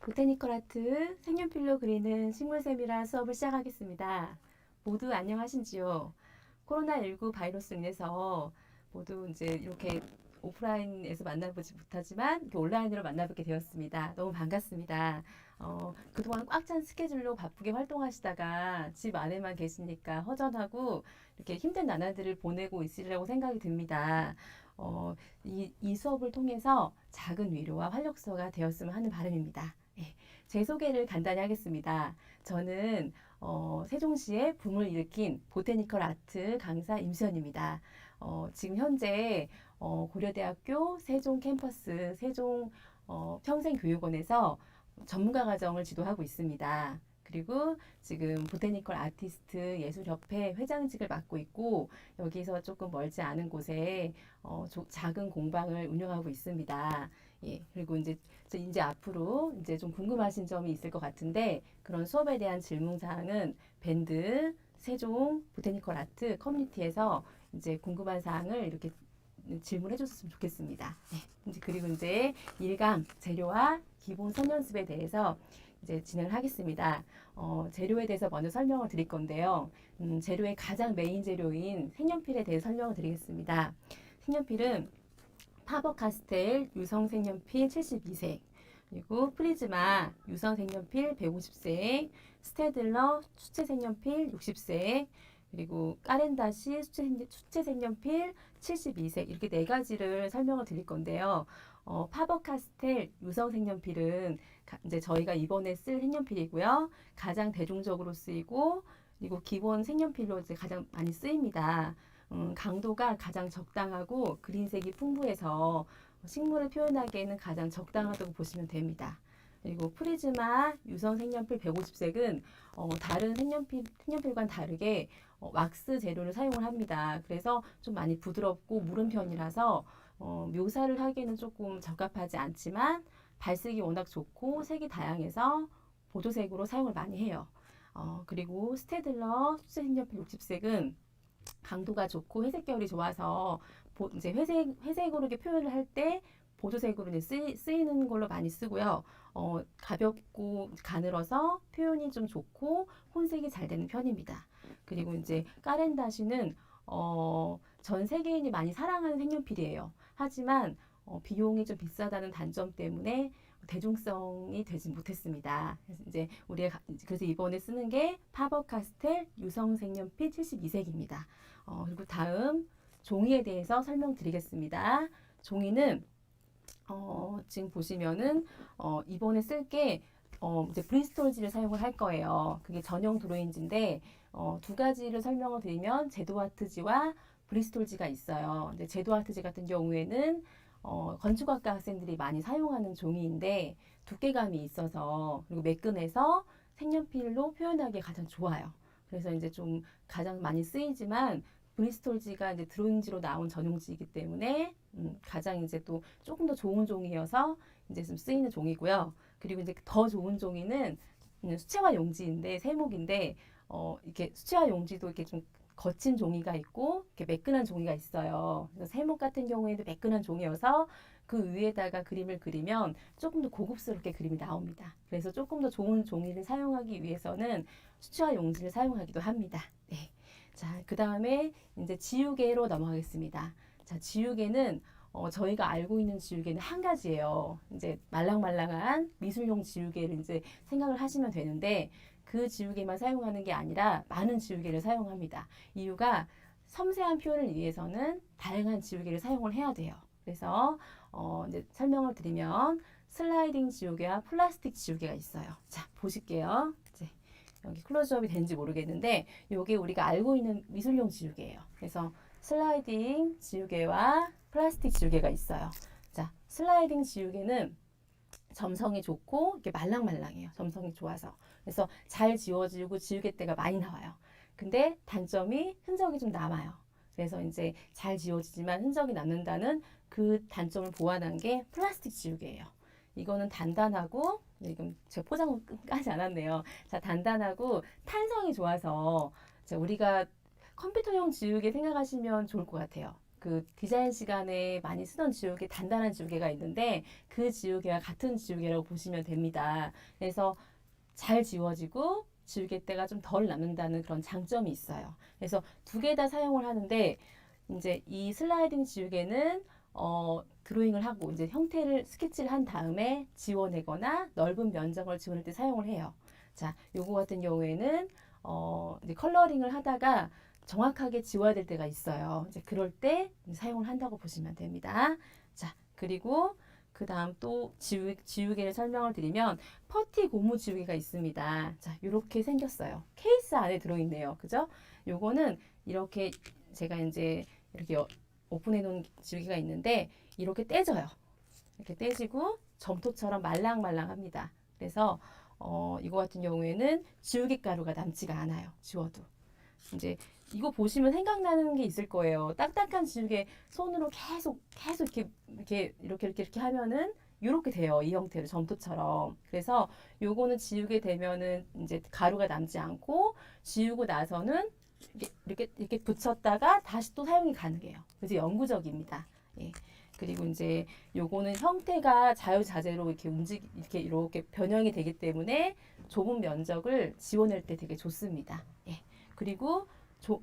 보테니컬 아트 색연필로 그리는 식물샘이라 수업을 시작하겠습니다. 모두 안녕하신지요? 코로나19 바이러스로 인해서 모두 이제 이렇게 오프라인에서 만나보지 못하지만 이렇게 온라인으로 만나뵙게 되었습니다. 너무 반갑습니다. 그동안 꽉 찬 스케줄로 바쁘게 활동하시다가 집 안에만 계시니까 허전하고 이렇게 힘든 나날들을 보내고 있으리라고 생각이 듭니다. 이 수업을 통해서 작은 위로와 활력소가 되었으면 하는 바람입니다. 예, 제 소개를 간단히 하겠습니다. 저는 세종시에 붐을 일으킨 보테니컬 아트 강사 임수연입니다. 지금 현재 고려대학교 세종 캠퍼스 세종 평생교육원에서 전문가 과정을 지도하고 있습니다. 그리고 지금 보테니컬 아티스트 예술협회 회장직을 맡고 있고 여기서 조금 멀지 않은 곳에 작은 공방을 운영하고 있습니다. 예, 그리고 이제 앞으로 이제 좀 궁금하신 점이 있을 것 같은데 그런 수업에 대한 질문 사항은 밴드 세종 보테니컬 아트 커뮤니티에서 이제 궁금한 사항을 이렇게 질문해 줬으면 좋겠습니다. 네, 그리고 이제 1강 재료와 기본 선연습에 대해서 이제 진행을 하겠습니다. 재료에 대해서 먼저 설명을 드릴 건데요. 재료의 가장 메인 재료인 색연필에 대해 설명을 드리겠습니다. 색연필은 파버카스텔 유성 색연필 72색, 그리고 프리즈마 유성 색연필 150색, 스테들러 수채 색연필 60색, 그리고 까렌다시 수채 색연필 72색 이렇게 네 가지를 설명을 드릴 건데요. 파버카스텔 유성 색연필은 이제 저희가 이번에 쓸 색연필이고요. 가장 대중적으로 쓰이고 그리고 기본 색연필로 이제 가장 많이 쓰입니다. 강도가 가장 적당하고 그린색이 풍부해서 식물을 표현하기에는 가장 적당하다고 보시면 됩니다. 그리고 프리즈마 유성 색연필 150색은 다른 색연필과는 다르게 왁스 재료를 사용을 합니다. 그래서 좀 많이 부드럽고 무른 편이라서 묘사를 하기에는 조금 적합하지 않지만 발색이 워낙 좋고 색이 다양해서 보조색으로 사용을 많이 해요. 그리고 스테들러 수채 색연필 60색은 강도가 좋고 회색 결이 좋아서 이제 회색으로 이렇게 표현을 할 때 보조색으로 이제 쓰이는 걸로 많이 쓰고요. 가볍고 가늘어서 표현이 좀 좋고 혼색이 잘 되는 편입니다. 그리고 이제 까렌다시는 전 세계인이 많이 사랑하는 색연필이에요. 하지만 비용이 좀 비싸다는 단점 때문에 대중성이 되지 못했습니다. 그래서 이번에 쓰는 게 파버카스텔 유성 색연필 72색입니다. 그리고 다음 종이에 대해서 설명드리겠습니다. 종이는 지금 보시면은 이번에 쓸게 이제 브리스톨지를 사용을 할 거예요. 그게 전용 드로잉지인데 두 가지를 설명을 드리면 제도아트지와 브리스톨지가 있어요. 이제 제도아트지 같은 경우에는 건축학과 학생들이 많이 사용하는 종이인데 두께감이 있어서 그리고 매끈해서 색연필로 표현하기에 가장 좋아요. 그래서 이제 좀 가장 많이 쓰이지만 브리스톨지가 이제 드로잉지로 나온 전용지이기 때문에 가장 이제 또 조금 더 좋은 종이어서 이제 좀 쓰이는 종이고요. 그리고 이제 더 좋은 종이는 수채화 용지인데 세목인데 이렇게 수채화 용지도 이렇게 좀 거친 종이가 있고 이렇게 매끈한 종이가 있어요. 그래서 세목 같은 경우에도 매끈한 종이어서 그 위에다가 그림을 그리면 조금 더 고급스럽게 그림이 나옵니다. 그래서 조금 더 좋은 종이를 사용하기 위해서는 수채화 용지를 사용하기도 합니다. 네. 자, 그 다음에 이제 지우개로 넘어가겠습니다. 자, 지우개는 저희가 알고 있는 지우개는 한 가지예요. 이제 말랑말랑한 미술용 지우개를 이제 생각을 하시면 되는데 그 지우개만 사용하는 게 아니라 많은 지우개를 사용합니다. 이유가 섬세한 표현을 위해서는 다양한 지우개를 사용을 해야 돼요. 그래서 이제 설명을 드리면 슬라이딩 지우개와 플라스틱 지우개가 있어요. 자, 보실게요. 이제 여기 클로즈업이 되는지 모르겠는데 이게 우리가 알고 있는 미술용 지우개예요. 그래서 슬라이딩 지우개와 플라스틱 지우개가 있어요. 자, 슬라이딩 지우개는 점성이 좋고 이렇게 말랑말랑해요. 점성이 좋아서. 그래서 잘 지워지고 지우개때가 많이 나와요. 근데 단점이 흔적이 좀 남아요. 그래서 이제 잘 지워지지만 흔적이 남는다는 그 단점을 보완한 게 플라스틱 지우개예요. 이거는 단단하고 지금 제가 포장은 까지 않았네요. 자, 단단하고 탄성이 좋아서 우리가 컴퓨터용 지우개 생각하시면 좋을 것 같아요. 그 디자인 시간에 많이 쓰던 지우개, 단단한 지우개가 있는데 그 지우개와 같은 지우개라고 보시면 됩니다. 그래서 잘 지워지고 지우개때가 좀 덜 남는다는 그런 장점이 있어요. 그래서 두 개 다 사용을 하는데 이제 이 슬라이딩 지우개는 드로잉을 하고 이제 형태를 스케치를 한 다음에 지워내거나 넓은 면적을 지워낼 때 사용을 해요. 자, 요거 같은 경우에는 이제 컬러링을 하다가 정확하게 지워야 될 때가 있어요. 이제 그럴 때 사용을 한다고 보시면 됩니다. 자, 그리고 그 다음 또 지우개를 설명을 드리면 퍼티 고무 지우개가 있습니다. 자, 이렇게 생겼어요. 케이스 안에 들어있네요. 그죠? 요거는 이렇게 제가 이제 이렇게 오픈해 놓은 지우개가 있는데 이렇게 떼져요. 이렇게 떼지고 점토처럼 말랑말랑합니다. 그래서 이거 같은 경우에는 지우개 가루가 남지가 않아요. 지워도. 이제 이거 보시면 생각나는 게 있을 거예요. 딱딱한 지우개 손으로 계속 이렇게 하면은 이렇게 돼요. 이 형태로 점토처럼. 그래서 요거는 지우개 되면은 이제 가루가 남지 않고 지우고 나서는 이렇게 붙였다가 다시 또 사용이 가능해요. 그래서 영구적입니다. 예. 그리고 이제 요거는 형태가 자유자재로 이렇게 변형이 되기 때문에 좁은 면적을 지워낼 때 되게 좋습니다. 예. 그리고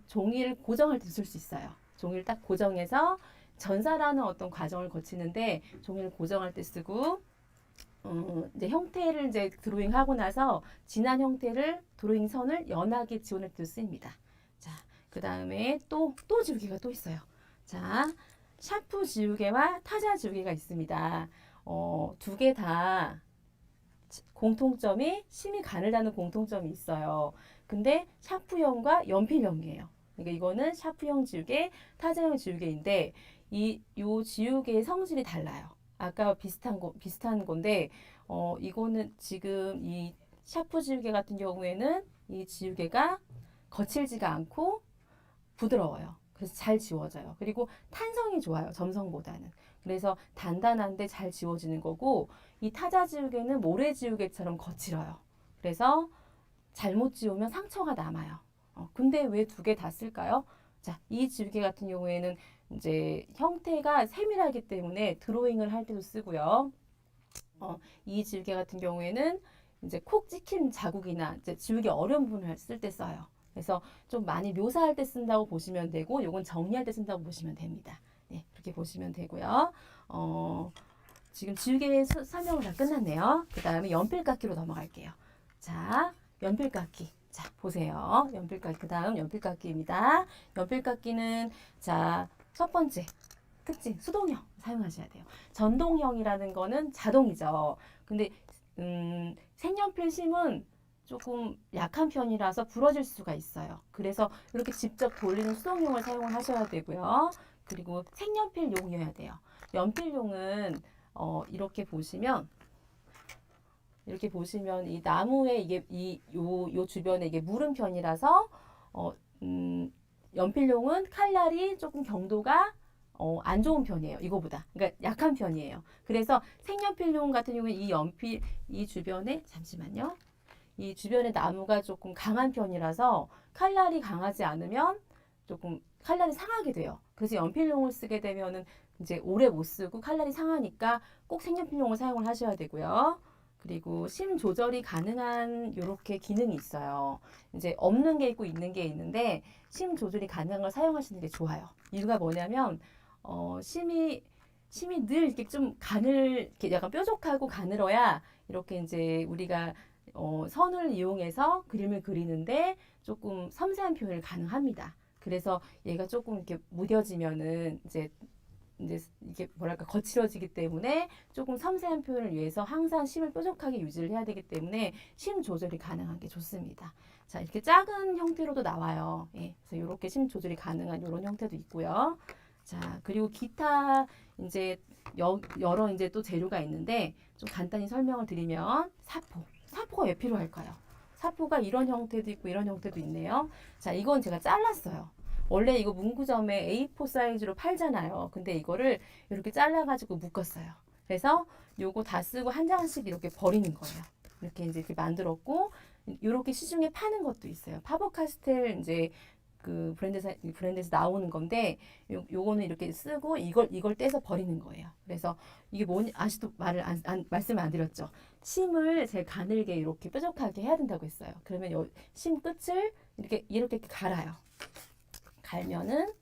종이를 고정할 때 쓸 수 있어요. 종이를 딱 고정해서 전사라는 어떤 과정을 거치는데 종이를 고정할 때 쓰고 이제 형태를 이제 드로잉하고 나서 진한 형태를 드로잉 선을 연하게 지워낼 때 쓰입니다. 자, 그 다음에 또 지우개가 또 있어요. 자, 샤프 지우개와 타자 지우개가 있습니다. 두 개 다 공통점이 심이 가늘다는 공통점이 있어요. 근데 샤프형과 연필형이에요. 그러니까 이거는 샤프형 지우개, 타자형 지우개인데 요 지우개의 성질이 달라요. 아까 비슷한 건데 이거는 지금 이 샤프 지우개 같은 경우에는 이 지우개가 거칠지가 않고 부드러워요. 그래서 잘 지워져요. 그리고 탄성이 좋아요. 점성보다는. 그래서 단단한데 잘 지워지는 거고 이 타자 지우개는 모래 지우개처럼 거칠어요. 그래서 잘못 지우면 상처가 남아요. 근데 왜 두 개 다 쓸까요? 자, 이 지우개 같은 경우에는 이제 형태가 세밀하기 때문에 드로잉을 할 때도 쓰고요. 이 지우개 같은 경우에는 이제 콕 찍힌 자국이나 이제 지우개 어려운 부분을 쓸 때 써요. 그래서 좀 많이 묘사할 때 쓴다고 보시면 되고, 요건 정리할 때 쓴다고 보시면 됩니다. 네, 그렇게 보시면 되고요. 지금 지우개 설명을 다 끝났네요. 그 다음에 연필깎이로 넘어갈게요. 자, 연필깎이. 자, 보세요. 연필깎이. 그 다음 연필깎이입니다. 연필깎이는, 자, 첫 번째. 특징, 수동형 사용하셔야 돼요. 전동형이라는 거는 자동이죠. 근데, 색연필 심은 조금 약한 편이라서 부러질 수가 있어요. 그래서 이렇게 직접 돌리는 수동용을 사용을 하셔야 되고요. 그리고 색연필용이어야 돼요. 연필용은 이렇게 보시면 이 나무에 요 주변에 이게 무른 편이라서 연필용은 칼날이 조금 경도가 안 좋은 편이에요. 이거보다. 그러니까 약한 편이에요. 그래서 색연필용 같은 경우는 이 주변에 잠시만요. 이 주변에 나무가 조금 강한 편이라서 칼날이 강하지 않으면 조금 칼날이 상하게 돼요. 그래서 연필용을 쓰게 되면은 이제 오래 못 쓰고 칼날이 상하니까 꼭 색연필용을 사용을 하셔야 되고요. 그리고 심 조절이 가능한 이렇게 기능이 있어요. 이제 없는 게 있고 있는 게 있는데 심 조절이 가능한 걸 사용하시는 게 좋아요. 이유가 뭐냐면 심이 늘 이렇게 좀 이렇게 약간 뾰족하고 가늘어야 이렇게 이제 우리가 선을 이용해서 그림을 그리는데 조금 섬세한 표현을 가능합니다. 그래서 얘가 조금 이렇게 무뎌지면은 이제 이게 뭐랄까 거칠어지기 때문에 조금 섬세한 표현을 위해서 항상 심을 뾰족하게 유지를 해야 되기 때문에 심 조절이 가능한 게 좋습니다. 자, 이렇게 작은 형태로도 나와요. 예, 그래서 이렇게 심 조절이 가능한 이런 형태도 있고요. 자, 그리고 기타 이제 여러 이제 또 재료가 있는데 좀 간단히 설명을 드리면 사포가 왜 필요할까요? 사포가 이런 형태도 있고 이런 형태도 있네요. 자, 이건 제가 잘랐어요. 원래 이거 문구점에 A4 사이즈로 팔잖아요. 근데 이거를 이렇게 잘라가지고 묶었어요. 그래서 요거 다 쓰고 한 장씩 이렇게 버리는 거예요. 이렇게 만들었고, 이렇게 시중에 파는 것도 있어요. 파버카스텔 이제 그 브랜드에서 나오는 건데 요거는 이렇게 쓰고 이걸 떼서 버리는 거예요. 그래서 이게 뭐니 아직도 말씀을 안 드렸죠. 심을 제가 가늘게 이렇게 뾰족하게 해야 된다고 했어요. 그러면 심 끝을 이렇게 갈아요. 갈면은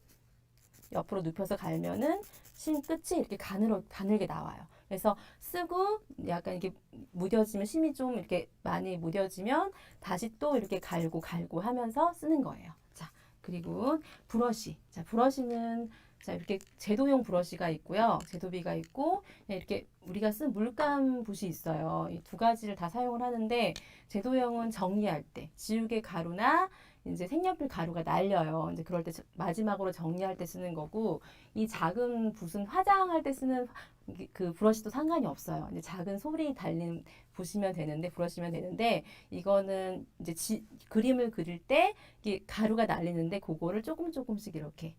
옆으로 눕혀서 갈면은 심 끝이 이렇게 가늘게 나와요. 그래서 쓰고 약간 이렇게 무뎌지면 심이 좀 이렇게 많이 무뎌지면 다시 또 이렇게 갈고 하면서 쓰는 거예요. 자, 그리고 브러쉬. 자, 브러쉬는 자, 이렇게 제도용 브러쉬가 있고요. 제도비가 있고 이렇게 우리가 쓴 물감 붓이 있어요. 이 두 가지를 다 사용을 하는데 제도용은 정리할 때 지우개 가루나 이제 색연필 가루가 날려요. 이제 그럴 때 마지막으로 정리할 때 쓰는 거고 이 작은 붓은 화장할 때 쓰는 그 브러쉬도 상관이 없어요. 이제 작은 소리 달린 붓이면 되는데 브러쉬면 되는데 이거는 이제 그림을 그릴 때 이게 가루가 날리는데 그거를 조금씩 이렇게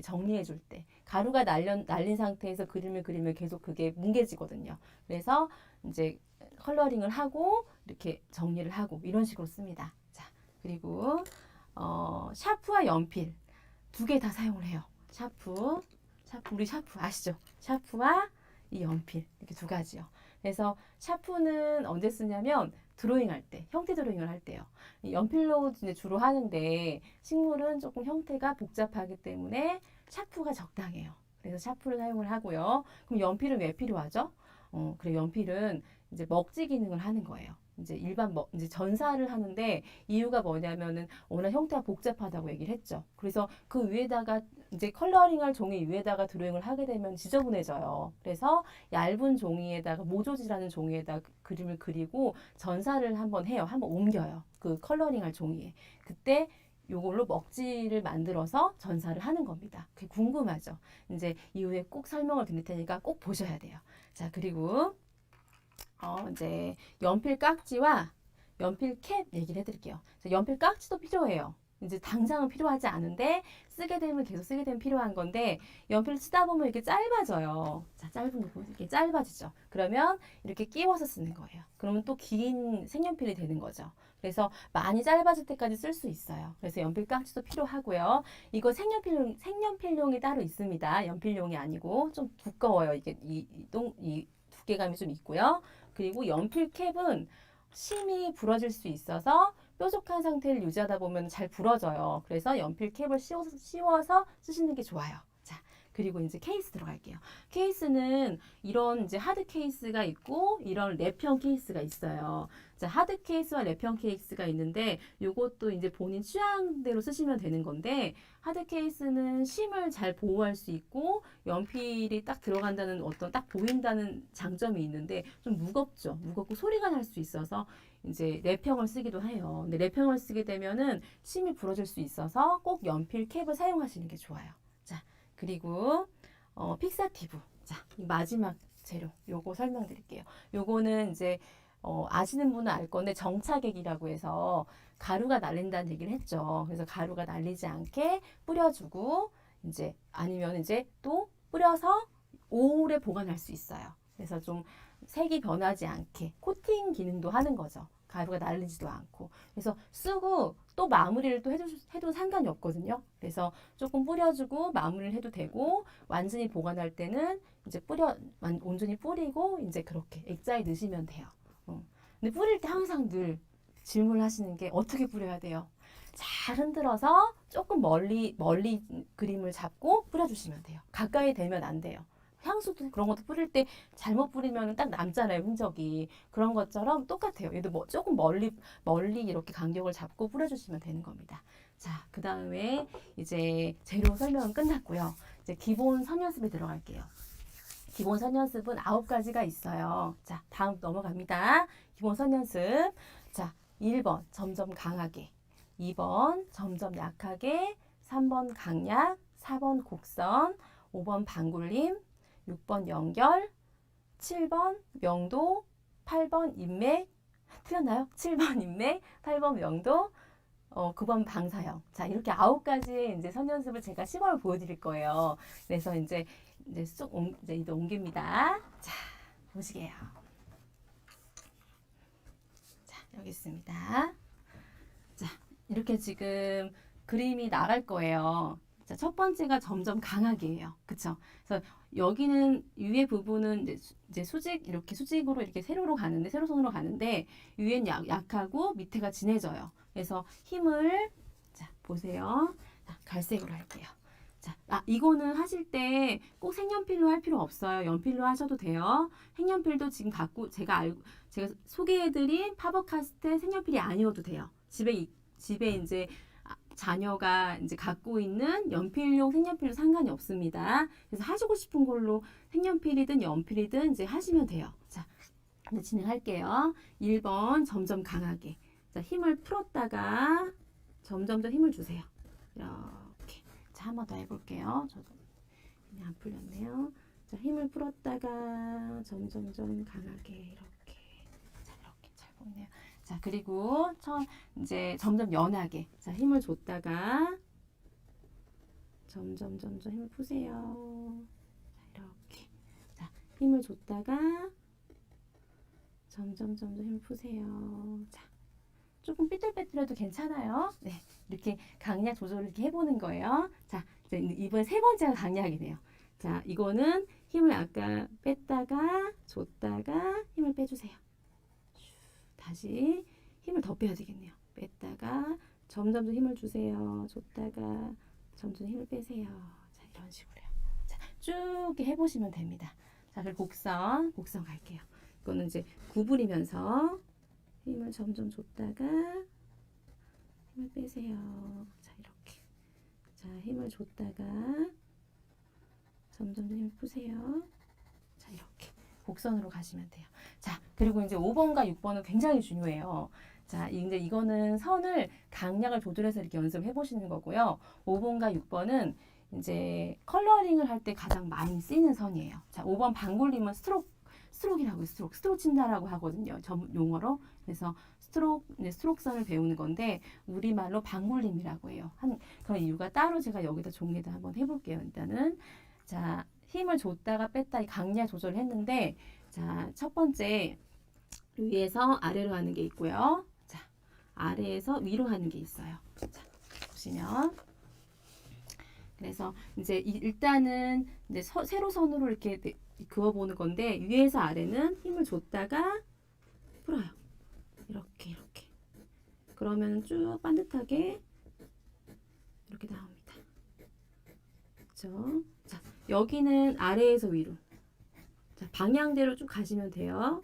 정리해 줄 때 가루가 날린 상태에서 그림을 그리면 계속 그게 뭉개지거든요. 그래서 이제 컬러링을 하고 이렇게 정리를 하고 이런 식으로 씁니다. 자, 그리고 샤프와 연필 두 개 다 사용을 해요. 우리 샤프 아시죠? 샤프와 이 연필 이렇게 두 가지요. 그래서 샤프는 언제 쓰냐면 드로잉 할 때, 형태 드로잉을 할 때요. 이 연필로 이제 주로 하는데 식물은 조금 형태가 복잡하기 때문에 샤프가 적당해요. 그래서 샤프를 사용을 하고요. 그럼 연필은 왜 필요하죠? 그래 연필은 이제 먹지 기능을 하는 거예요. 이제 이제 전사를 하는데 이유가 뭐냐면은 워낙 형태가 복잡하다고 얘기를 했죠. 그래서 그 위에다가 이제 컬러링할 종이 위에다가 드로잉을 하게 되면 지저분해져요. 그래서 얇은 종이에다가 모조지라는 종이에다 그림을 그리고 전사를 한번 해요. 한번 옮겨요. 그 컬러링할 종이에. 그때 요걸로 먹지를 만들어서 전사를 하는 겁니다. 그게 궁금하죠? 이제 이후에 꼭 설명을 드릴 테니까 꼭 보셔야 돼요. 자, 그리고 이제 연필 깍지와 연필 캡 얘기를 해드릴게요. 연필 깍지도 필요해요. 이제 당장은 필요하지 않은데 쓰게 되면 계속 쓰게 되면 필요한 건데 연필 쓰다 보면 이렇게 짧아져요. 자, 짧은 거 이렇게 짧아지죠. 그러면 이렇게 끼워서 쓰는 거예요. 그러면 또 긴 색연필이 되는 거죠. 그래서 많이 짧아질 때까지 쓸 수 있어요. 그래서 연필 깍지도 필요하고요. 이거 색연필용이 따로 있습니다. 연필용이 아니고 좀 두꺼워요. 이게 이 두께감이 좀 있고요. 그리고 연필 캡은 심이 부러질 수 있어서 뾰족한 상태를 유지하다 보면 잘 부러져요. 그래서 연필 캡을 씌워서 쓰시는 게 좋아요. 자, 그리고 이제 케이스 들어갈게요. 케이스는 이런 이제 하드 케이스가 있고 이런 랩형 케이스가 있어요. 자, 하드 케이스와 랩형 케이스가 있는데 요것도 이제 본인 취향대로 쓰시면 되는 건데 하드 케이스는 심을 잘 보호할 수 있고 연필이 딱 들어간다는 어떤 딱 보인다는 장점이 있는데 좀 무겁죠. 무겁고 소리가 날 수 있어서 이제 랩형을 쓰기도 해요. 근데 랩형을 쓰게 되면은 심이 부러질 수 있어서 꼭 연필 캡을 사용하시는 게 좋아요. 자, 그리고 픽사티브. 자, 이 마지막 재료. 요거 설명드릴게요. 요거는 이제 아시는 분은 알 건데 정착액이라고 해서 가루가 날린다는 얘기를 했죠. 그래서 가루가 날리지 않게 뿌려주고 이제 아니면 이제 또 뿌려서 오래 보관할 수 있어요. 그래서 좀 색이 변하지 않게 코팅 기능도 하는 거죠. 가루가 날리지도 않고. 그래서 쓰고 또 마무리를 또 해도 상관이 없거든요. 그래서 조금 뿌려주고 마무리를 해도 되고 완전히 보관할 때는 이제 온전히 뿌리고 이제 그렇게 액자에 넣으시면 돼요. 근데 뿌릴 때 항상 늘 질문을 하시는 게 어떻게 뿌려야 돼요? 잘 흔들어서 조금 멀리 그림을 잡고 뿌려주시면 돼요. 가까이 대면 안 돼요. 향수도 그런 것도 뿌릴 때 잘못 뿌리면 딱 남잖아요, 흔적이. 그런 것처럼 똑같아요. 얘도 뭐 조금 멀리 이렇게 간격을 잡고 뿌려주시면 되는 겁니다. 자, 그 다음에 이제 재료 설명은 끝났고요. 이제 기본 선연습에 들어갈게요. 기본 선연습은 9가지가 있어요. 자, 다음 넘어갑니다. 기본 선연습. 자, 1번 점점 강하게, 2번 점점 약하게, 3번 강약, 4번 곡선, 5번 방굴림, 6번 연결, 7번 명도, 8번 인맥, 틀렸나요? 7번 인맥, 8번 명도, 9번 방사형. 자, 이렇게 9가지의 이제 선연습을 제가 시범을 보여드릴 거예요. 그래서 이제 이제 옮깁니다. 자, 보시게요. 자, 여기 있습니다. 자, 이렇게 지금 그림이 나갈 거예요. 자, 첫 번째가 점점 강하게 해요. 그쵸? 그래서 여기는 위에 부분은 이제 수직, 이렇게 수직으로 이렇게 세로로 가는데, 세로선으로 가는데, 위엔 약하고 밑에가 진해져요. 그래서 힘을, 자, 보세요. 자, 갈색으로 할게요. 자, 이거는 하실 때 꼭 색연필로 할 필요 없어요. 연필로 하셔도 돼요. 색연필도 지금 갖고, 제가 소개해드린 파버카스텔 색연필이 아니어도 돼요. 집에 이제 자녀가 이제 갖고 있는 연필용 색연필도 상관이 없습니다. 그래서 하시고 싶은 걸로 색연필이든 연필이든 이제 하시면 돼요. 자, 이제 진행할게요. 1번 점점 강하게. 자, 힘을 풀었다가 점점 더 힘을 주세요. 이렇게. 자, 한 번 더 해볼게요. 저도 힘이 안 풀렸네요. 자, 힘을 풀었다가 점점점 강하게 이렇게. 자, 이렇게 잘 보이네요. 자, 그리고 이제 점점 연하게. 자, 힘을 줬다가 점점 힘을 푸세요. 자, 이렇게. 자, 힘을 줬다가 점점 힘을 푸세요. 자, 조금 삐뚤빼뚤해도 괜찮아요. 네, 이렇게 강약 조절을 이렇게 해보는 거예요. 자, 이번 세 번째가 강약이네요. 자, 이거는 힘을 아까 뺐다가 줬다가 힘을 빼주세요. 다시 힘을 더 빼야 되겠네요. 뺐다가 점점 더 힘을 주세요. 줬다가 점점 힘을 빼세요. 자, 이런 식으로요. 자, 쭉 이렇게 해보시면 됩니다. 자, 그리고 곡선 갈게요. 이거는 이제 구부리면서 힘을 점점 줬다가 힘을 빼세요. 자, 이렇게. 자, 힘을 줬다가 점점 더 힘을 푸세요. 자, 이렇게. 곡선으로 가시면 돼요. 자, 그리고 이제 5번과 6번은 굉장히 중요해요. 자, 이제 이거는 선을 강약을 조절해서 이렇게 연습해 보시는 거고요. 5번과 6번은 이제 컬러링을 할 때 가장 많이 쓰이는 선이에요. 자, 5번 방울림은 스트로크라고 스트로크 친다라고 하거든요. 용어로. 그래서 스트로크선을 배우는 건데 우리말로 방울림이라고 해요. 그런 이유가 따로 제가 여기다 종이에다 한번 해볼게요. 일단은 자, 힘을 줬다가 뺐다 강약 조절을 했는데 자, 첫 번째 위에서 아래로 하는 게 있고요. 자, 아래에서 위로 하는 게 있어요. 자, 보시면 그래서 이제 일단은 이제 세로선으로 이렇게 그어보는 건데 위에서 아래는 힘을 줬다가 풀어요. 이렇게 그러면 쭉 반듯하게 이렇게 나옵니다. 그렇죠? 자, 여기는 아래에서 위로. 자, 방향대로 쭉 가시면 돼요.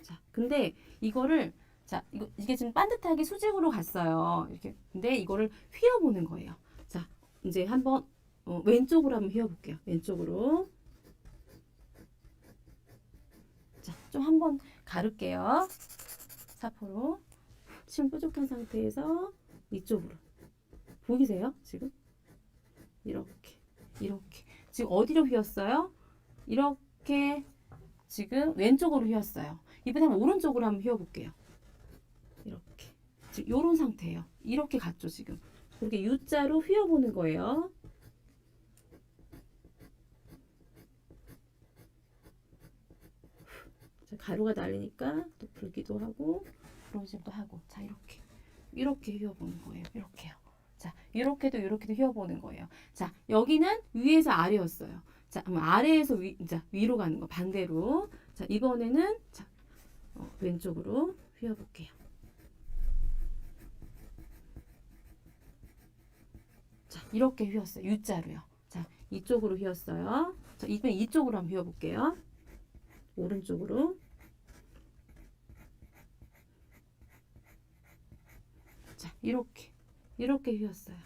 자, 근데 이거를 자, 이게 지금 반듯하게 수직으로 갔어요. 이렇게. 근데 이거를 휘어보는 거예요. 자, 이제 한번 왼쪽으로 한번 휘어볼게요. 왼쪽으로. 자, 좀 한번 가를게요. 사포로. 침 뾰족한 상태에서 위쪽으로. 보이세요? 지금? 이렇게. 지금 어디로 휘었어요? 이렇게 지금 왼쪽으로 휘었어요. 이번에 오른쪽으로 한번 휘어볼게요. 이렇게. 지금 요런 상태예요. 이렇게 갔죠, 지금. 이렇게 U자로 휘어보는 거예요. 자, 가루가 날리니까 또 불기도 하고 부러지기도 하고. 자, 이렇게 휘어보는 거예요. 이렇게요. 자, 이렇게도 휘어보는 거예요. 자, 여기는 위에서 아래였어요. 자, 그럼 아래에서 위로 가는 거 반대로. 자, 이번에는 자, 왼쪽으로 휘어볼게요. 자, 이렇게 휘었어요. U자로요. 자, 이쪽으로 휘었어요. 자, 이번에 이쪽으로 한번 휘어볼게요. 오른쪽으로. 자, 이렇게 휘었어요.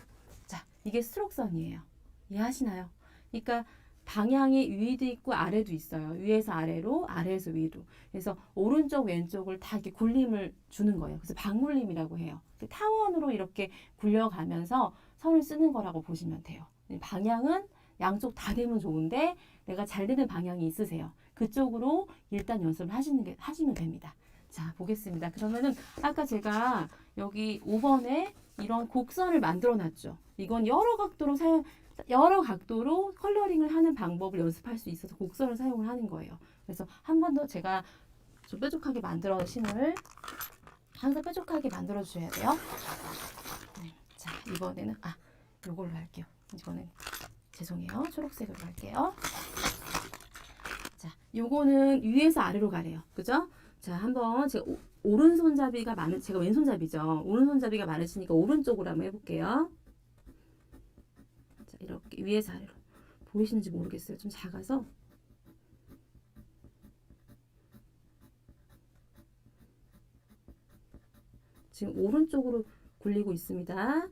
자, 이게 스트로크선이에요. 이해하시나요? 그러니까 방향이 위도 있고 아래도 있어요. 위에서 아래로, 아래에서 위로. 그래서 오른쪽, 왼쪽을 다 이렇게 굴림을 주는 거예요. 그래서 방울림이라고 해요. 타원으로 이렇게 굴려가면서 선을 쓰는 거라고 보시면 돼요. 방향은 양쪽 다 되면 좋은데 내가 잘 되는 방향이 있으세요. 그쪽으로 일단 연습을 하시면 됩니다. 자, 보겠습니다. 그러면은 아까 제가 여기 5번에 이런 곡선을 만들어 놨죠. 이건 여러 각도로 컬러링을 하는 방법을 연습할 수 있어서 곡선을 사용을 하는 거예요. 그래서 한 번 더 제가 좀 뾰족하게 만들어 심을 항상 뾰족하게 만들어 주셔야 돼요. 자, 이번에는 요걸로 할게요. 이번엔 죄송해요. 초록색으로 할게요. 자, 요거는 위에서 아래로 가래요. 그죠? 자, 한번 제가 오른손잡이가 제가 왼손잡이죠. 오른손잡이가 많으시니까 오른쪽으로 한번 해볼게요. 자, 이렇게 위에서 아래로. 보이시는지 모르겠어요. 좀 작아서. 지금 오른쪽으로 굴리고 있습니다.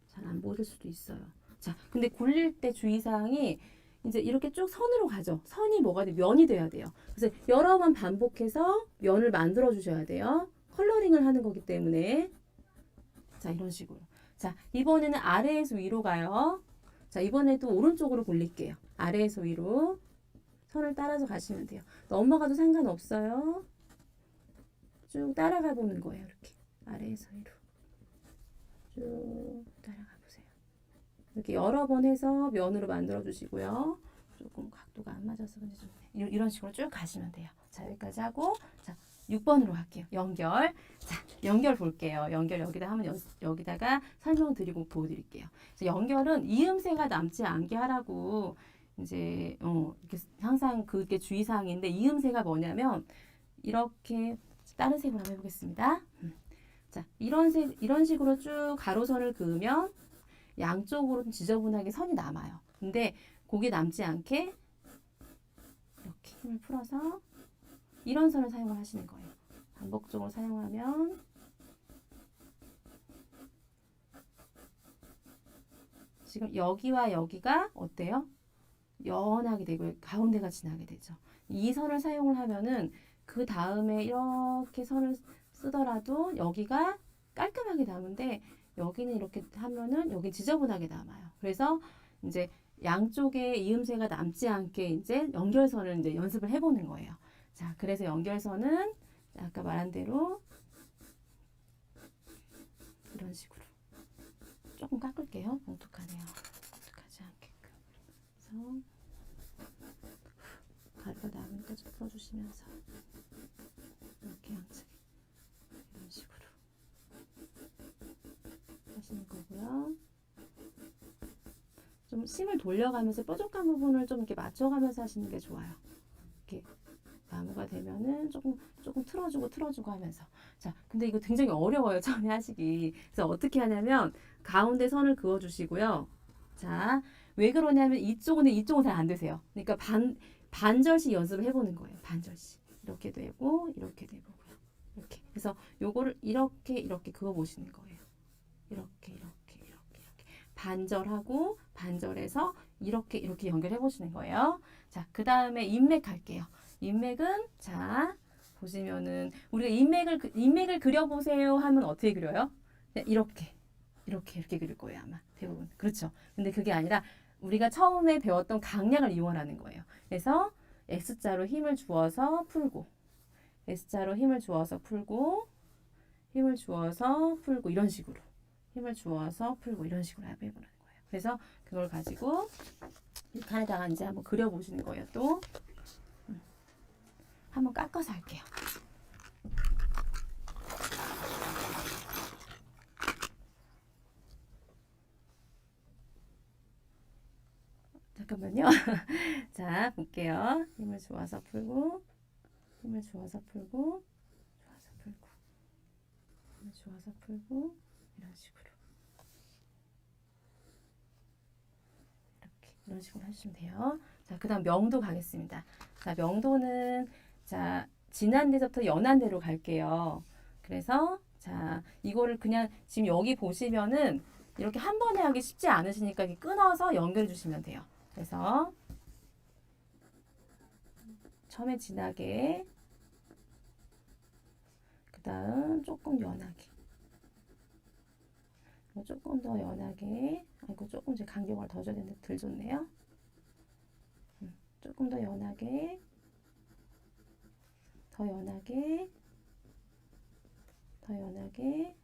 잘 안 보일 수도 있어요. 자, 근데 굴릴 때 주의사항이 이제 이렇게 쭉 선으로 가죠. 선이 뭐가 돼? 면이 돼야 돼요. 그래서 여러 번 반복해서 면을 만들어 주셔야 돼요. 컬러링을 하는 거기 때문에. 자, 이런 식으로. 자, 이번에는 아래에서 위로 가요. 자, 이번에도 오른쪽으로 굴릴게요. 아래에서 위로 선을 따라서 가시면 돼요. 넘어가도 상관없어요. 쭉 따라가 보는 거예요. 이렇게 아래에서 위로 쭉 따라가 보세요. 이렇게 여러 번 해서 면으로 만들어 주시고요. 조금 각도가 안 맞아서 그런지 좀 이런 식으로 쭉 가시면 돼요. 자, 여기까지 하고 자, 6번으로 할게요. 연결. 자, 연결 볼게요. 연결 여기다 하면 여기다가 설명드리고 보여드릴게요. 연결은 이음새가 남지 않게 하라고 이제 이렇게 항상 그게 주의사항인데 이음새가 뭐냐면 이렇게 다른 색으로 한번 해보겠습니다. 자, 이런 식으로 쭉 가로선을 그으면 양쪽으로 좀 지저분하게 선이 남아요. 근데 고기 남지 않게 이렇게 힘을 풀어서 이런 선을 사용을 하시는 거예요. 반복적으로 사용하면 지금 여기와 여기가 어때요? 연하게 되고 가운데가 지나게 되죠. 이 선을 사용을 하면은 그 다음에 이렇게 선을 쓰더라도 여기가 깔끔하게 남은데 여기는 이렇게 하면은 여기 지저분하게 남아요. 그래서 이제 양쪽에 이음새가 남지 않게 이제 연결선을 이제 연습을 해보는 거예요. 자, 그래서 연결선은 아까 말한 대로 이런 식으로 조금 깎을게요. 뭉툭하네요. 뭉툭하지 않게끔. 그래서 가루가 나오니까 좀 풀어주시면서 이렇게 양측에 이런 식으로 하시는 거고요. 좀 심을 돌려가면서 뾰족한 부분을 좀 이렇게 맞춰가면서 하시는 게 좋아요. 이렇게 나무가 되면은 조금 틀어주고 하면서. 자, 근데 이거 굉장히 어려워요. 처음에 하시기. 그래서 어떻게 하냐면 가운데 선을 그어주시고요. 자, 왜 그러냐면 이쪽은 잘 안 되세요. 그러니까 반절씩 연습을 해보는 거예요. 반절씩. 이렇게 되고 이렇게 되고요. 이렇게. 그래서 요거를 이렇게 그어 보시는 거예요. 이렇게 반절하고 반절해서 이렇게 연결해 보시는 거예요. 자, 그 다음에 인맥 할게요. 인맥은 자 보시면은 우리가 인맥을 그려보세요 하면 어떻게 그려요? 이렇게 그릴 거예요 아마 대부분. 그렇죠. 근데 그게 아니라 우리가 처음에 배웠던 강약을 이용하는 거예요. 그래서 X자로 힘을 주어서 풀고 S자로 힘을 주어서 풀고 힘을 주어서 풀고 이런 식으로 힘을 주어서 풀고 이런 식으로 해보는 거예요. 그래서 그걸 가지고 이 칸에다가 이제 한번 그려보시는 거예요. 또 한번 깎아서 할게요. 잠깐만요. 자, 볼게요. 힘을 주어서 풀고 힘을 주어서 풀고 힘을 주어서 풀고 이런 식으로 이런 식으로 하시면 돼요. 자, 그 다음 명도 가겠습니다. 자, 명도는 자 진한 데서부터 연한 데로 갈게요. 그래서 자 이거를 그냥 지금 여기 보시면은 이렇게 한 번에 하기 쉽지 않으시니까 이렇게 끊어서 연결해 주시면 돼요. 그래서 처음에 진하게 그 다음 조금 연하게 조금 더 연하게 아이고 조금 이제 간격을 더 줘야 되는데 덜 줬네요. 조금 더 연하게 더 연하게 더 연하게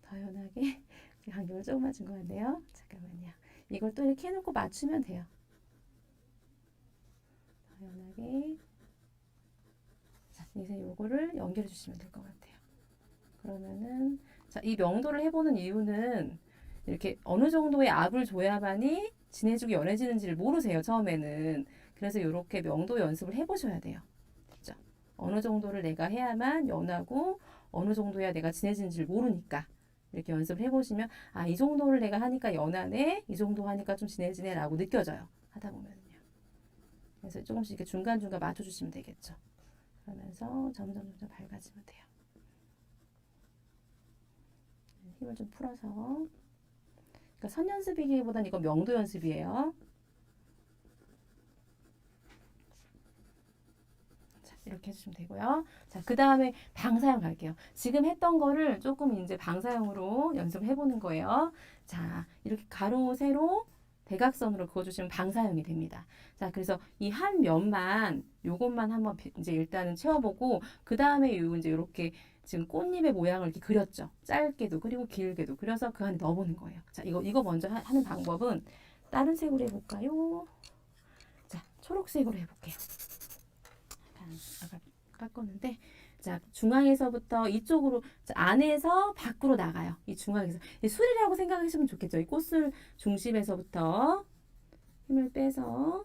더 연하게 간격을 조금 맞춘 것 같네요. 잠깐만요. 이걸 또 이렇게 해놓고 맞추면 돼요. 더 연하게 자, 그래서 요거를 연결해 주시면 될 것 같아요. 그러면은 자, 이 명도를 해보는 이유는 이렇게 어느 정도의 압을 줘야만이 진해죽이 연해지는지를 모르세요, 처음에는. 그래서 이렇게 명도 연습을 해보셔야 돼요. 그죠? 어느 정도를 내가 해야만 연하고 어느 정도야 내가 진해지는지를 모르니까 이렇게 연습을 해보시면 아, 이 정도를 내가 하니까 연하네, 이 정도 하니까 좀 진해지네 라고 느껴져요. 하다 보면요. 그래서 조금씩 이렇게 중간중간 맞춰주시면 되겠죠. 그러면서 점점 밝아지면 돼요. 힘을 좀 풀어서. 그러니까 선 연습이기보다는 이건 명도 연습이에요. 자, 이렇게 해주시면 되고요. 자, 그 다음에 방사형 갈게요. 지금 했던 거를 조금 이제 방사형으로 연습을 해보는 거예요. 자, 이렇게 가로, 세로, 대각선으로 그어주시면 방사형이 됩니다. 자, 그래서 이 한 면만, 요것만 한번 이제 일단은 채워보고, 그 다음에 요 이제 이렇게 지금 꽃잎의 모양을 이렇게 그렸죠. 짧게도 그리고 길게도 그려서 그 안에 넣어보는 거예요. 자, 이거 먼저 하는 방법은 다른 색으로 해볼까요? 자, 초록색으로 해볼게요. 아까 깎았는데, 자, 중앙에서부터 이쪽으로, 자, 안에서 밖으로 나가요. 이 중앙에서. 이 술이라고 생각하시면 좋겠죠. 이 꽃술 중심에서부터 힘을 빼서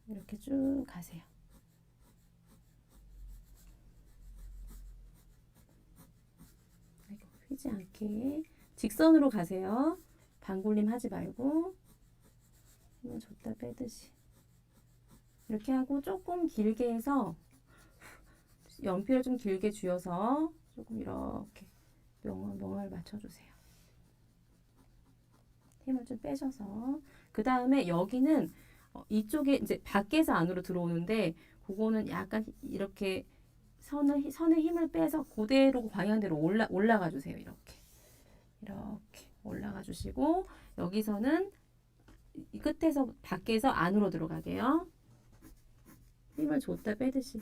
이렇게 쭉 가세요. 휘지 않게 직선으로 가세요. 반굴림 하지 말고 힘을 줬다 빼듯이 이렇게 하고 조금 길게 해서 연필을 좀 길게 쥐어서 조금 이렇게 멍을 맞춰주세요. 힘을 좀 빼셔서 그 다음에 여기는 이쪽에 이제 밖에서 안으로 들어오는데 그거는 약간 이렇게 선에 힘을 빼서 그대로 방향대로 올라가 주세요. 이렇게 올라가 주시고 여기서는 이 끝에서 밖에서 안으로 들어가게요. 힘을 줬다 빼듯이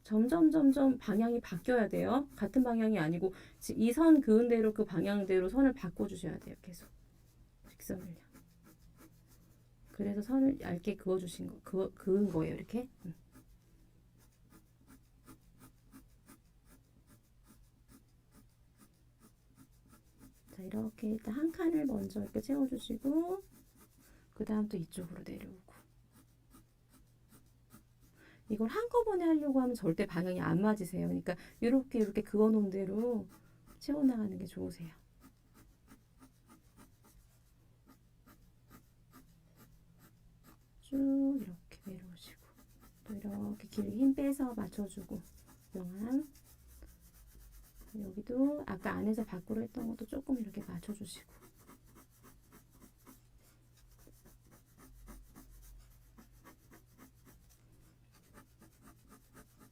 점점 방향이 바뀌어야 돼요. 같은 방향이 아니고 이 선 그은 대로 그 방향대로 선을 바꿔주셔야 돼요. 계속 직선을요. 그래서 선을 얇게 그어주신 거, 그은 거예요. 이렇게. 자, 이렇게 일단 한 칸을 먼저 이렇게 채워주시고 그 다음 또 이쪽으로 내려오고 이걸 한꺼번에 하려고 하면 절대 방향이 안 맞으세요. 그러니까 이렇게 그어놓은 대로 채워나가는 게 좋으세요. 쭉 이렇게 내려오시고 또 이렇게 길게 힘 빼서 맞춰주고 명암 여기도 아까 안에서 밖으로 했던 것도 조금 이렇게 맞춰주시고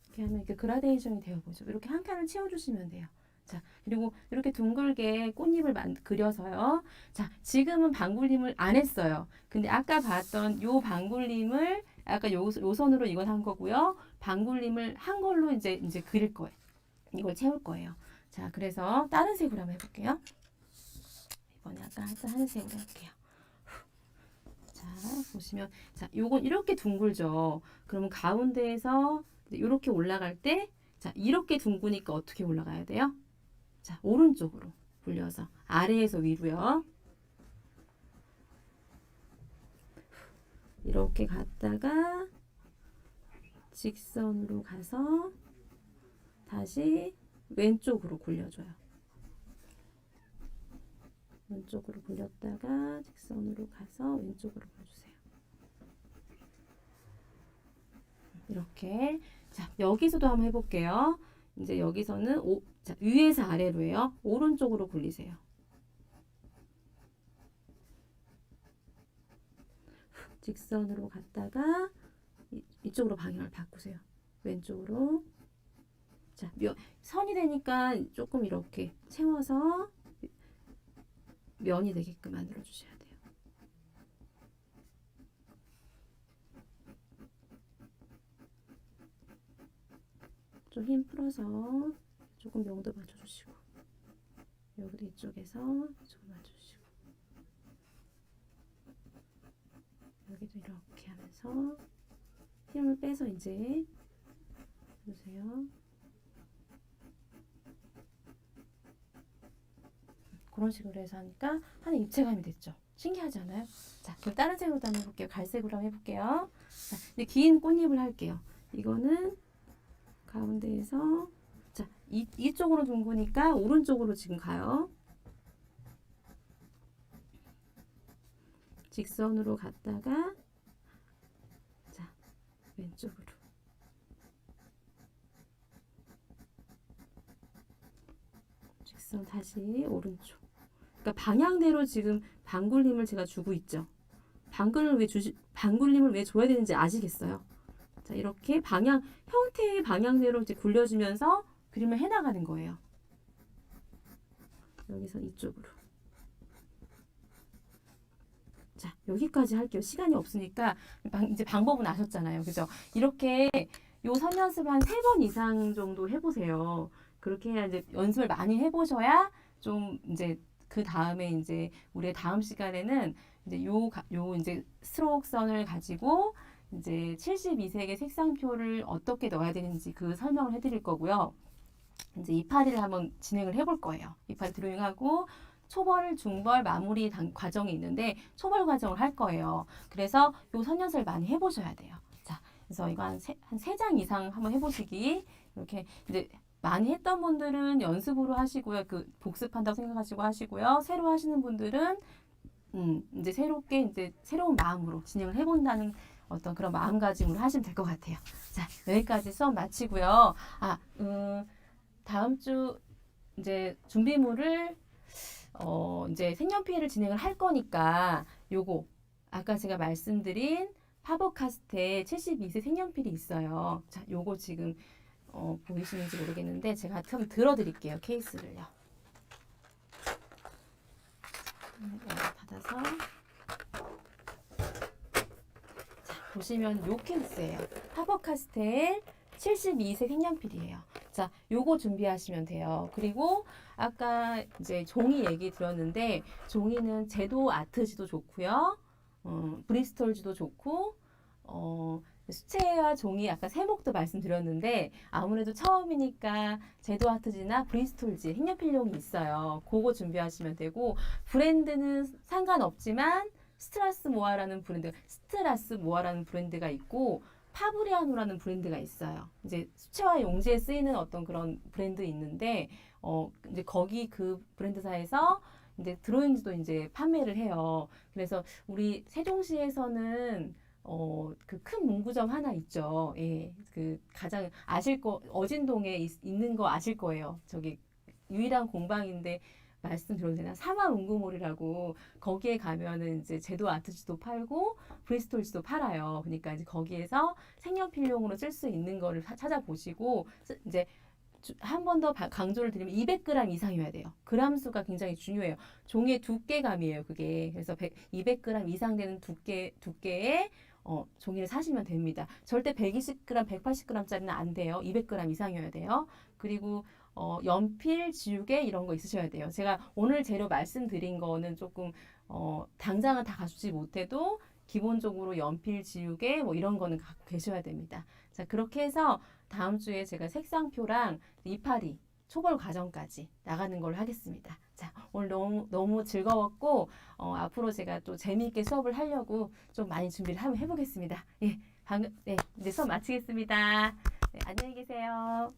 이렇게 하면 이렇게 그라데이션이 되어보죠. 이렇게 한 칸을 채워주시면 돼요. 자, 그리고 이렇게 둥글게 꽃잎을 그려서요. 자, 지금은 방울림을 안 했어요. 근데 아까 봤던 요 방울림을 아까 요 선으로 이건 한 거고요. 방울림을 한 걸로 이제 그릴 거예요. 이걸 채울 거예요. 자, 그래서 다른 색으로 한번 해볼게요. 이번에 아까 했던 하늘색으로 해볼게요. 자, 보시면 자, 요건 이렇게 둥글죠. 그러면 가운데에서 이렇게 올라갈 때 자, 이렇게 둥그니까 어떻게 올라가야 돼요? 자, 오른쪽으로 굴려서 아래에서 위로요. 이렇게 갔다가 직선으로 가서 다시 왼쪽으로 굴려줘요. 왼쪽으로 굴렸다가 직선으로 가서 왼쪽으로 굴려주세요. 이렇게 자, 여기서도 한번 해볼게요. 이제 여기서는 자, 위에서 아래로 해요. 오른쪽으로 굴리세요. 직선으로 갔다가 이쪽으로 방향을 바꾸세요. 왼쪽으로. 자, 선이 되니까 조금 이렇게 채워서 면이 되게끔 만들어 주셔야 돼요. 좀 힘 풀어서 조금 명도 맞춰주시고, 여기도 이쪽에서 좀 맞춰주시고, 여기도 이렇게 하면서 힘을 빼서 이제 보세요. 그런 식으로 해서 하니까 하는 입체감이 됐죠. 신기하지 않아요? 자, 그럼 다른 색으로 한번 해볼게요. 갈색으로 한번 해볼게요. 자, 이제 긴 꽃잎을 할게요. 이거는 가운데에서, 자, 이쪽으로 둥그니까 오른쪽으로 지금 가요. 직선으로 갔다가, 자, 왼쪽으로. 직선 다시 오른쪽. 그러니까 방향대로 지금 방굴림을 제가 주고 있죠. 방굴림을 왜 줘야 되는지 아시겠어요? 자, 이렇게 형태의 방향대로 이제 굴려주면서 그림을 해나가는 거예요. 여기서 이쪽으로. 자, 여기까지 할게요. 시간이 없으니까 이제 방법은 아셨잖아요. 그죠? 이렇게 요 선 연습 한 3번 이상 정도 해보세요. 그렇게 해야 이제 연습을 많이 해보셔야 좀 이제 그 다음에 이제 우리의 다음 시간에는 이제 요 이제 스트로크 선을 가지고 이제 72색의 색상표를 어떻게 넣어야 되는지 그 설명을 해드릴 거고요. 이제 이파리를 한번 진행을 해볼 거예요. 이파리 드로잉하고 초벌, 중벌, 마무리 과정이 있는데 초벌 과정을 할 거예요. 그래서 요 선연습을 많이 해보셔야 돼요. 자, 그래서 이거 한 3장 이상 한번 해보시기. 이렇게 이제 많이 했던 분들은 연습으로 하시고요. 그 복습한다고 생각하시고 하시고요. 새로 하시는 분들은 이제 새롭게 이제 새로운 마음으로 진행을 해본다는 어떤 그런 마음가짐으로 하시면 될 것 같아요. 자, 여기까지 수업 마치고요. 다음 주 이제 준비물을 이제 색연필을 진행을 할 거니까 요거 아까 제가 말씀드린 파버카스텔 72세 색연필이 있어요. 자, 요거 지금 보이시는지 모르겠는데 제가 좀 들어드릴게요. 케이스를요. 닫아서 자, 보시면 요 케이스예요. 파버카스텔 72세 색연필이에요. 자, 요거 준비하시면 돼요. 그리고 아까 이제 종이 얘기 들었는데 종이는 제도 아트지도 좋고요. 브리스톨지도 좋고 수채화 종이 아까 세목도 말씀드렸는데 아무래도 처음이니까 제도 아트지나 브리스톨지 색연필용이 있어요. 그거 준비하시면 되고 브랜드는 상관없지만 스트라스모아라는 브랜드가 있고 파브리아노라는 브랜드가 있어요. 이제 수채화 용지에 쓰이는 어떤 그런 브랜드 있는데 이제 거기 그 브랜드사에서 이제 드로잉지도 이제 판매를 해요. 그래서 우리 세종시에서는 그 큰 문구점 하나 있죠. 예, 그 가장 어진동에 있는 거 아실 거예요. 저기 유일한 공방인데 말씀드려도 되나? 사마문구몰이라고 거기에 가면은 이제 제도 아트지도 팔고 브리스톨지도 팔아요. 그러니까 이제 거기에서 색연필용으로 쓸 수 있는 거를 찾아보시고 이제 한 번 더 강조를 드리면 200g 이상이어야 돼요. 그람 수가 굉장히 중요해요. 종이의 두께감이에요, 그게. 그래서 200g 이상 되는 두께의 종이를 사시면 됩니다. 절대 120g, 180g짜리는 안 돼요. 200g 이상이어야 돼요. 그리고 연필, 지우개 이런 거 있으셔야 돼요. 제가 오늘 재료 말씀드린 거는 조금 당장은 다 갖추지 못해도 기본적으로 연필, 지우개 뭐 이런 거는 갖고 계셔야 됩니다. 자, 그렇게 해서 다음 주에 제가 색상표랑 이파리 초벌 과정까지 나가는 걸로 하겠습니다. 자, 오늘 너무 즐거웠고 앞으로 제가 또 재미있게 수업을 하려고 좀 많이 준비를 한번 해보겠습니다. 예, 네, 이제 수업 마치겠습니다. 네, 안녕히 계세요.